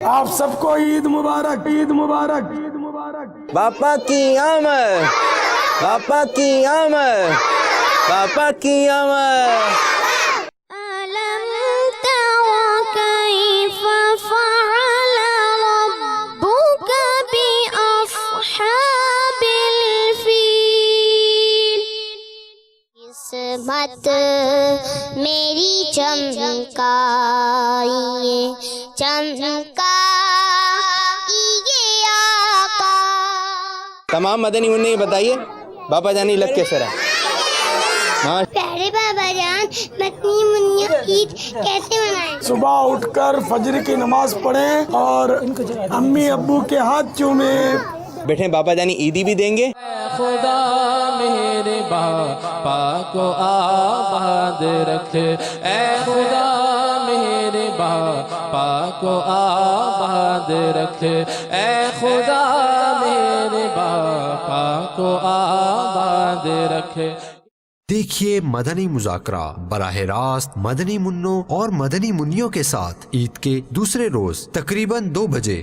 آپ سب کو عید مبارک، عید مبارک، عید مبارک۔ باپا کی آمد، باپا کی آمد، باپا کی آمد۔ ألم تر كيف فعل ربك بأصحاب الفيل قسمت میری چمکائیے چمکائیے آقا۔ تمام مدنی منع یہ بتائیے بابا جانی لگ کیسے رہا؟ پیارے بابا جان، مدنی منع عید کیسے منائیں؟ صبح اٹھ کر فجر کی نماز پڑھیں اور امی ابو کے ہاتھ چومیں۔ بیٹھیں، بابا جانی عیدی بھی دیں گے۔ خدا میرے باپا کو آباد رکھے، اے خدا میرے باپا کو آباد رکھے، اے خدا میرے باپا کو آباد رکھے۔ دیکھیے مدنی مذاکرہ براہ راست مدنی منوں اور مدنی منیوں کے ساتھ عید کے دوسرے روز تقریباً 2 بجے